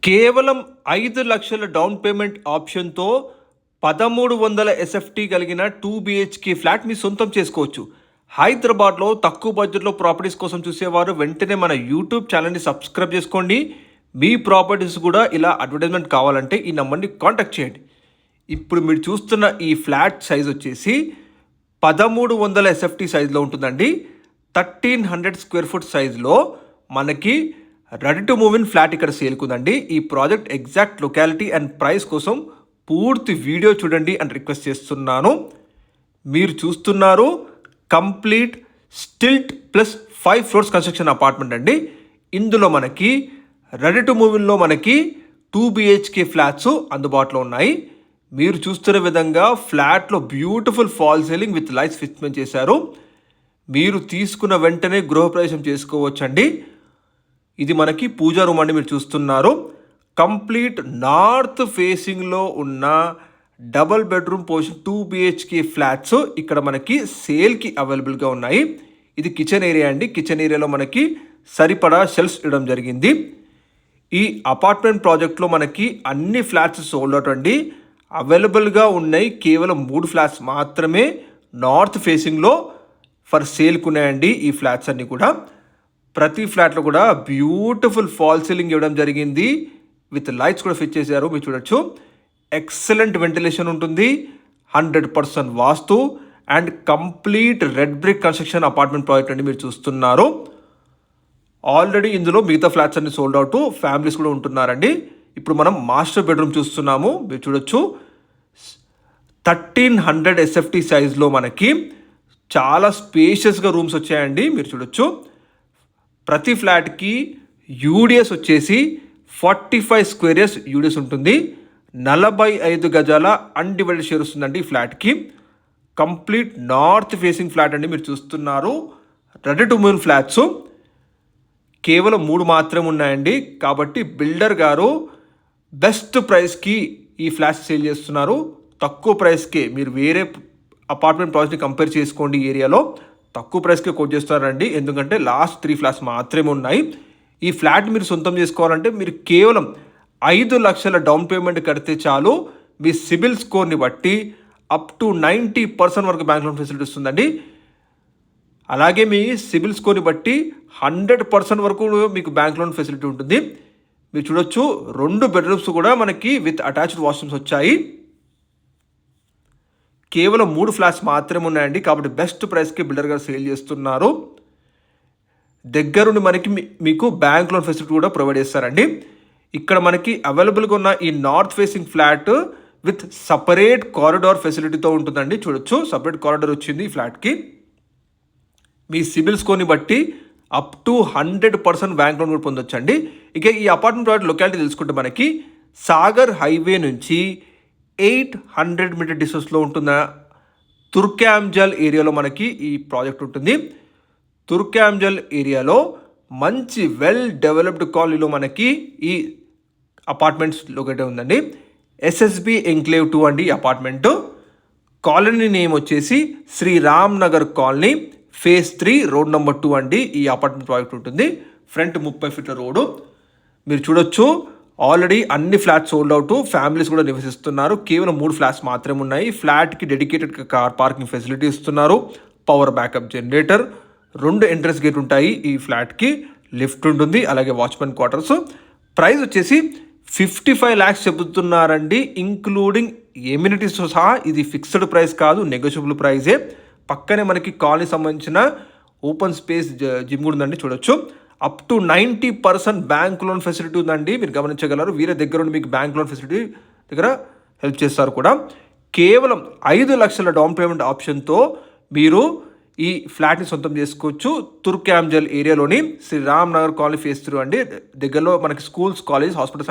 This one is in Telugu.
కేవలం 5,00,000 డౌన్ పేమెంట్ ఆప్షన్‌తో 1,300 ఎస్ఎఫ్టీ కలిగిన 2 బీహెచ్‌కే ఫ్లాట్ మీ సొంతం చేసుకోవచ్చు. హైదరాబాద్‌లో తక్కువ బడ్జెట్‌లో ప్రాపర్టీస్ కోసం చూసేవారు వెంటనే మన యూట్యూబ్ ఛానల్‌ని సబ్స్క్రైబ్ చేసుకోండి. మీ ప్రాపర్టీస్ కూడా ఇలా అడ్వర్టైజ్మెంట్ కావాలంటే ఈ నంబర్‌ని కాంటాక్ట్ చేయండి. ఇప్పుడు మీరు చూస్తున్న ఈ ఫ్లాట్ సైజ్ వచ్చేసి 1,300 ఎస్ఎఫ్టీ సైజ్లో ఉంటుందండి. 1,300 స్క్వేర్ ఫుట్ సైజ్లో మనకి ready to move in flat ఇక్కడ సేల్కుందండి. ఈ project exact locality and price కోసం పూర్తి వీడియో చూడండి అని రిక్వెస్ట్ చేస్తున్నాను. మీరు చూస్తున్నారు complete stilt plus 5 floors construction apartment అండి. ఇందులో మనకి రెడీ టు మూవ్ ఇన్లో మనకి 2 బీహెచ్కే ఫ్లాట్స్ అందుబాటులో ఉన్నాయి. మీరు చూస్తున్న విధంగా ఫ్లాట్లో beautiful fall ceiling with lights fitment చేశారు. మీరు తీసుకున్న వెంటనే గృహప్రవేశం చేసుకోవచ్చండి. ఇది మనకి పూజా రూమ్ అండి. మీరు చూస్తున్నారు కంప్లీట్ నార్త్ ఫేసింగ్లో ఉన్న double bedroom portion 2 BHK flats ఇక్కడ మనకి సేల్కి అవైలబుల్గా ఉన్నాయి. ఇది కిచెన్ ఏరియా అండి. కిచెన్ ఏరియాలో మనకి సరిపడా షెల్ఫ్స్ ఇవ్వడం జరిగింది. ఈ అపార్ట్మెంట్ ప్రాజెక్ట్లో మనకి అన్ని ఫ్లాట్స్ సోల్డ్ అవుట్ అండి. అవైలబుల్గా ఉన్నాయి కేవలం 3 ఫ్లాట్స్ మాత్రమే నార్త్ ఫేసింగ్లో ఫర్ సేల్కి ఉన్నాయండి. ఈ ఫ్లాట్స్ అన్నీ కూడా ప్రతి ఫ్లాట్లో కూడా బ్యూటిఫుల్ ఫాల్ సీలింగ్ ఇవ్వడం జరిగింది. విత్ లైట్స్ కూడా ఫిట్ చేశారు. మీరు చూడొచ్చు ఎక్సలెంట్ వెంటిలేషన్ ఉంటుంది. 100% vastu and complete red brick construction apartment project అండి. మీరు చూస్తున్నారు ఆల్రెడీ ఇందులో మిగతా ఫ్లాట్స్ అన్ని సోల్డ్ అవుట్. ఫ్యామిలీస్ కూడా ఉంటున్నారండి. ఇప్పుడు మనం మాస్టర్ బెడ్రూమ్ చూస్తున్నాము. మీరు చూడొచ్చు 1,300 ఎస్ఎఫ్టీ సైజ్లో మనకి చాలా స్పేషియస్గా రూమ్స్ వచ్చాయండి. మీరు చూడొచ్చు ప్రతి ఫ్లాట్కి యూడిఎస్ వచ్చేసి 45 స్క్వేర్ ఇయర్స్ యూడిఎస్ ఉంటుంది. 45 గజాల అన్డివైడెడ్ షేర్ వస్తుందండి ఈ ఫ్లాట్కి. కంప్లీట్ నార్త్ ఫేసింగ్ ఫ్లాట్ అండి. మీరు చూస్తున్నారు రెడీ టు మూవ్ ఫ్లాట్స్ కేవలం 3 మాత్రమే ఉన్నాయండి. కాబట్టి బిల్డర్ గారు బెస్ట్ ప్రైస్కి ఈ ఫ్లాట్స్ సేల్ చేస్తున్నారు. తక్కువ ప్రైస్కే మీరు వేరే అపార్ట్మెంట్ ప్రాజెక్ట్ని కంపేర్ చేసుకోండి. ఈ ఏరియాలో తక్కువ ప్రైస్కే కోట్ చేస్తారండి. ఎందుకంటే లాస్ట్ 3 ఫ్లాట్స్ మాత్రమే ఉన్నాయి. ఈ ఫ్లాట్ మీరు సొంతం చేసుకోవాలంటే మీరు కేవలం 5,00,000 డౌన్ పేమెంట్ కడితే చాలు. మీ సిబిల్ స్కోర్ని బట్టి అప్ టు 90% వరకు బ్యాంక్ లోన్ ఫెసిలిటీ వస్తుందండి. అలాగే మీ సిబిల్ స్కోర్ని బట్టి 100% వరకు మీకు బ్యాంక్ లోన్ ఫెసిలిటీ ఉంటుంది. మీరు చూడొచ్చు 2 బెడ్రూమ్స్ కూడా మనకి విత్ అటాచ్డ్ వాష్రూమ్స్ వచ్చాయి. కేవలం 3 ఫ్లాట్స్ మాత్రమే ఉన్నాయండి. కాబట్టి బెస్ట్ ప్రైస్కి బిల్డర్ గారు సేల్ చేస్తున్నారు. దగ్గరుండి మనకి మీకు బ్యాంక్ లోన్ ఫెసిలిటీ కూడా ప్రొవైడ్ చేస్తారండి. ఇక్కడ మనకి అవైలబుల్గా ఉన్న ఈ north facing flat with separate corridor ఫెసిలిటీతో ఉంటుందండి. చూడొచ్చు సపరేట్ కారిడార్ వచ్చింది ఈ ఫ్లాట్కి. మీ సిబిల్ స్కోర్ని బట్టి అప్ టు 100% బ్యాంక్ లోన్ కూడా పొందొచ్చండి. ఇక ఈ అపార్ట్మెంట్ ప్రాజెక్ట్ లొకాలిటీ తెలుసుకుంటే మనకి సాగర్ హైవే నుంచి 800 మీటర్ డిస్టెన్స్లో ఉంటున్న తుర్క్యాంజల్ ఏరియాలో మనకి ఈ ప్రాజెక్ట్ ఉంటుంది. తుర్క్యాంజల్ ఏరియాలో మంచి వెల్ డెవలప్డ్ కాలనీలో మనకి ఈ అపార్ట్మెంట్స్ లొకేట్ ఉందండి. ఎస్ఎస్బి ఎంక్లేవ్ 2 అండి అపార్ట్మెంటు. కాలనీ నేమ్ వచ్చేసి Sriram Nagar colony phase 3 road number 2 అండి. ఈ అపార్ట్మెంట్ ప్రాజెక్ట్ ఉంటుంది. ఫ్రంట్ 30 ఫీట్ల రోడ్డు. మీరు చూడొచ్చు ఆల్రెడీ అన్ని ఫ్లాట్స్ సోల్డ్ అవుట్. ఫ్యామిలీస్ కూడా నివసిస్తున్నారు. కేవలం 3 ఫ్లాట్స్ మాత్రమే ఉన్నాయి. ఫ్లాట్కి డెడికేటెడ్ కార్ పార్కింగ్ ఫెసిలిటీ ఇస్తున్నారు. Power backup generator, 2 entrance gate ఉంటాయి. ఈ ఫ్లాట్కి లిఫ్ట్ ఉంటుంది. అలాగే వాచ్మెన్ క్వార్టర్స్. ప్రైస్ వచ్చేసి 55 lakhs చెబుతున్నారండి. ఇంక్లూడింగ్ ఎమ్యూనిటీస్తో సహా. ఇది ఫిక్స్డ్ ప్రైస్ కాదు, నెగోషియబుల్ ప్రైజే. పక్కనే మనకి కాలనీ సంబంధించిన ఓపెన్ స్పేస్ జిమ్ కూడా ఉందండి. చూడొచ్చు up to 90% bank loan facility ఉందండి. మీరు గమనించగలరు. వీరే దగ్గర ఉండి మీకు బ్యాంక్ లోన్ ఫెసిలిటీ దగ్గర హెల్ప్ చేస్తారు కూడా. కేవలం 5,00,000 డౌన్ పేమెంట్ ఆప్షన్తో మీరు ఈ ఫ్లాట్ని సొంతం చేసుకోవచ్చు. తుర్క్యాంజల్ ఏరియాలోని శ్రీరామ్ నగర్ కాలనీ ఫేజ్ 3 అండి. దగ్గరలో మనకి స్కూల్స్, కాలేజ్, హాస్పిటల్స్